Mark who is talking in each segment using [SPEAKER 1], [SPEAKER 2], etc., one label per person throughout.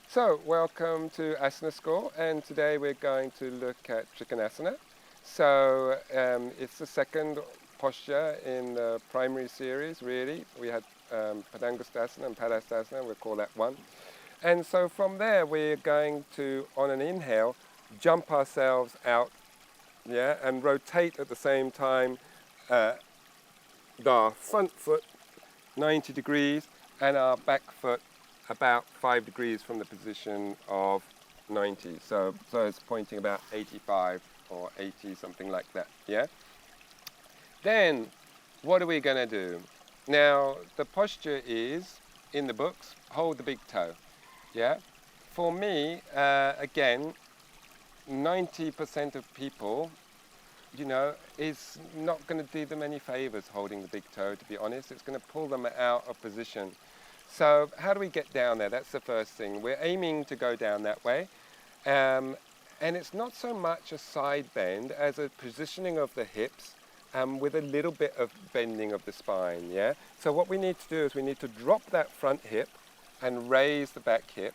[SPEAKER 1] So, welcome to Asana School, and today we're going to look at Trikonasana. So, it's the second posture in the primary series, really. We had Padangusthasana and Padasthasana, we'll call that one. And so from there, we're going to, on an inhale, jump ourselves out, yeah, and rotate at the same time our front foot 90 degrees and our back foot about 5 degrees from the position of 90. So it's pointing about 85 or 80, something like that, yeah? Then, what are we going to do? Now, the posture is, in the books, hold the big toe, yeah? For me, again, 90% of people, is not going to do them any favors holding the big toe, to be honest. It's going to pull them out of position. So how do we get down there? That's the first thing. We're aiming to go down that way. And it's not so much a side bend as a positioning of the hips with a little bit of bending of the spine, yeah? So what we need to do is we need to drop that front hip and raise the back hip,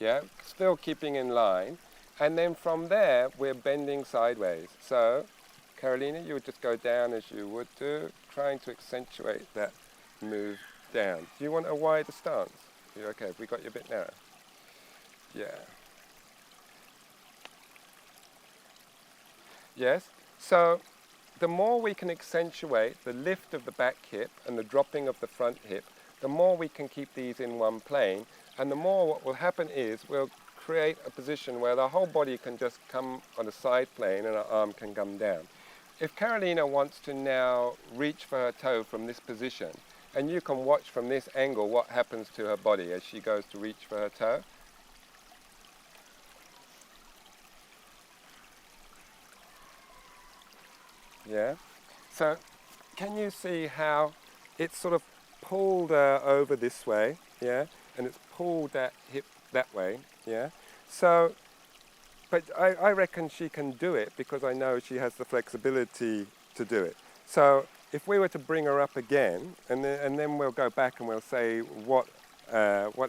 [SPEAKER 1] yeah? Still keeping in line. And then from there, we're bending sideways. So, Carolina, you would just go down as you would do, trying to accentuate that move down. Do you want a wider stance? You're okay, have we got you a bit narrow? Yeah. Yes, so the more we can accentuate the lift of the back hip and the dropping of the front hip, the more we can keep these in one plane, and the more what will happen is we'll create a position where the whole body can just come on a side plane and our arm can come down. If Carolina wants to now reach for her toe from this position, and you can watch from this angle what happens to her body as she goes to reach for her toe. Yeah. So can you see how it's sort of pulled over this way, yeah, and it's pulled that hip that way, yeah. So, but I reckon she can do it because I know she has the flexibility to do it. So if we were to bring her up again, and then we'll go back and we'll say what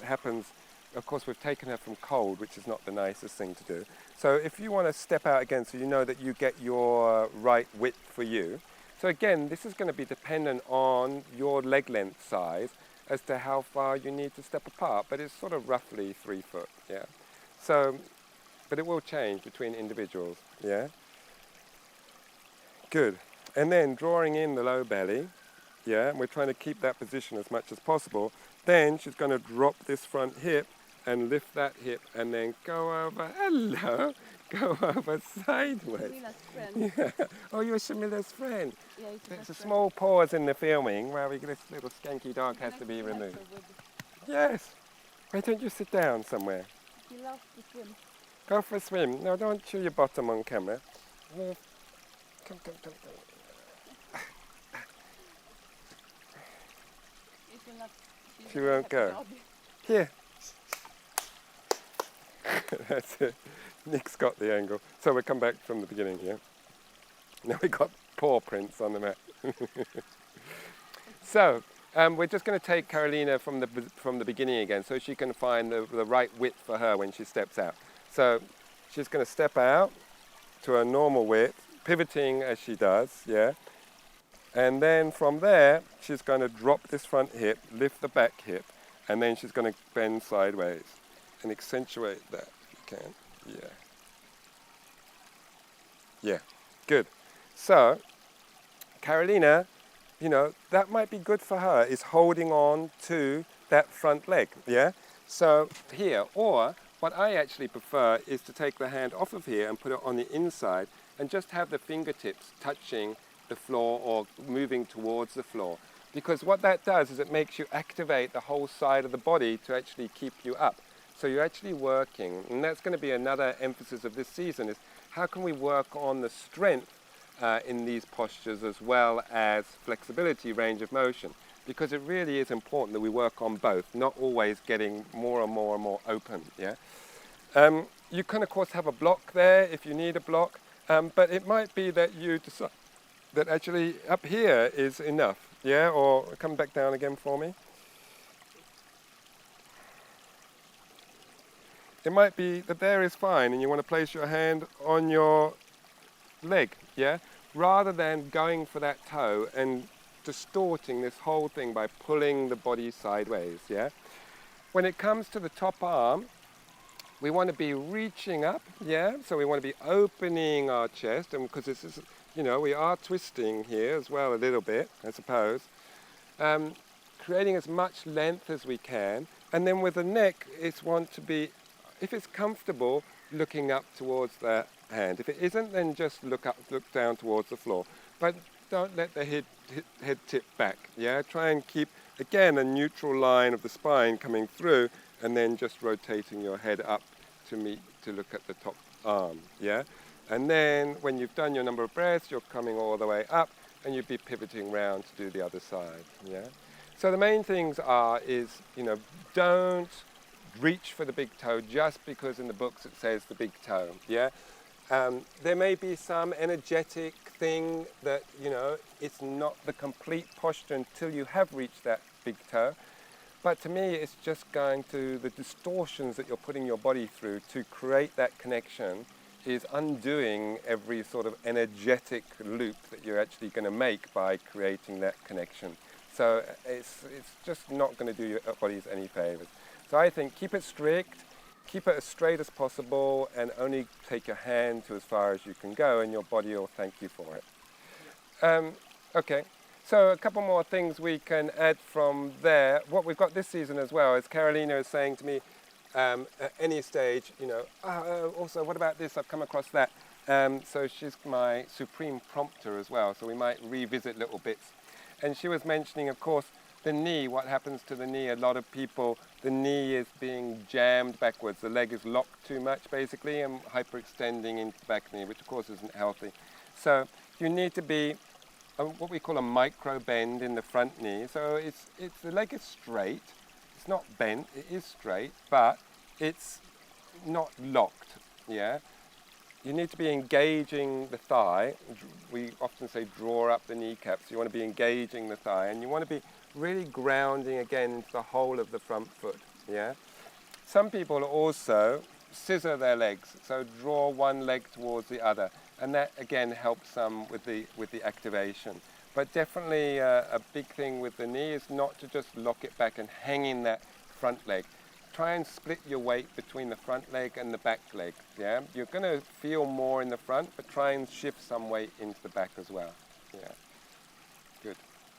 [SPEAKER 1] happens. Of course, we've taken her from cold, which is not the nicest thing to do. So if you want to step out again, so you know that you get your right width for you. So again, this is going to be dependent on your leg length size as to how far you need to step apart, but it's sort of roughly 3 foot, yeah. So, but it will change between individuals, yeah. Good. And then drawing in the low belly, yeah, and we're trying to keep that position as much as possible. Then she's going to drop this front hip and lift that hip and then go over, hello, go over sideways.
[SPEAKER 2] Shamila's friend.
[SPEAKER 1] Yeah. Oh, you're Shamila's friend.
[SPEAKER 2] Yeah, it's
[SPEAKER 1] There's a
[SPEAKER 2] friend.
[SPEAKER 1] small pause in the filming where this little skanky dog has to be removed. Yes. Why don't you sit down somewhere?
[SPEAKER 2] He loves to swim.
[SPEAKER 1] Go for a swim. No, don't chew your bottom on camera. Come. She won't go. Here. That's it. Nick's got the angle. So we'll come back from the beginning here. Now we've got paw prints on the mat. So we're just going to take Carolina from the beginning again so she can find the right width for her when she steps out. So she's going to step out to a normal width, pivoting as she does, yeah. And then from there, she's going to drop this front hip, lift the back hip, and then she's going to bend sideways and accentuate that if you can. Yeah. Yeah, good. So, Carolina, that might be good for her, is holding on to that front leg, yeah? So here, or what I actually prefer is to take the hand off of here and put it on the inside and just have the fingertips touching the floor or moving towards the floor. Because what that does is it makes you activate the whole side of the body to actually keep you up. So you're actually working, and that's going to be another emphasis of this season, is how can we work on the strength in these postures as well as flexibility, range of motion. Because it really is important that we work on both, not always getting more and more and more open, yeah? You can, of course, have a block there if you need a block, but it might be that you decide that actually up here is enough, yeah? Or come back down again for me. it might be that there is fine and you want to place your hand on your leg, yeah? Rather than going for that toe and distorting this whole thing by pulling the body sideways, yeah? When it comes to the top arm, we want to be reaching up, yeah? So we want to be opening our chest, and because this is, you know, we are twisting here as well a little bit, I suppose. Creating as much length as we can. And then with the neck, it's want to be, if it's comfortable, looking up towards the hand. If it isn't, then just look down towards the floor. But don't let the head tip back, yeah? Try and keep, again, a neutral line of the spine coming through, and then just rotating your head up to look at the top arm, yeah? And then when you've done your number of breaths, you're coming all the way up, and you'd be pivoting round to do the other side, yeah? So the main things is, you know, don't reach for the big toe just because in the books it says the big toe, yeah? There may be some energetic thing that, you know, it's not the complete posture until you have reached that big toe. But to me, it's just going to the distortions that you're putting your body through to create that connection is undoing every sort of energetic loop that you're actually going to make by creating that connection. So it's just not going to do your bodies any favors. So I think keep it strict, keep it as straight as possible, and only take your hand to as far as you can go, and your body will thank you for it. Okay. So a couple more things we can add from there. What we've got this season as well is Carolina is saying to me at any stage, you know, also what about this? I've come across that. So she's my supreme prompter as well. So we might revisit little bits. And she was mentioning, of course, the knee, what happens to the knee. A lot of people, the knee is being jammed backwards. The leg is locked too much basically and hyperextending into the back knee, which of course isn't healthy. So you need to be what we call a micro bend in the front knee. So it's the leg is straight. It's not bent. It is straight, but it's not locked. Yeah. You need to be engaging the thigh. We often say draw up the kneecaps. You want to be engaging the thigh, and you want to be really grounding again into the whole of the front foot. Yeah. Some people also scissor their legs, so draw one leg towards the other. And that again helps some with the activation. But definitely a big thing with the knee is not to just lock it back and hang in that front leg. Try and split your weight between the front leg and the back leg. Yeah, you're going to feel more in the front, but try and shift some weight into the back as well. Yeah.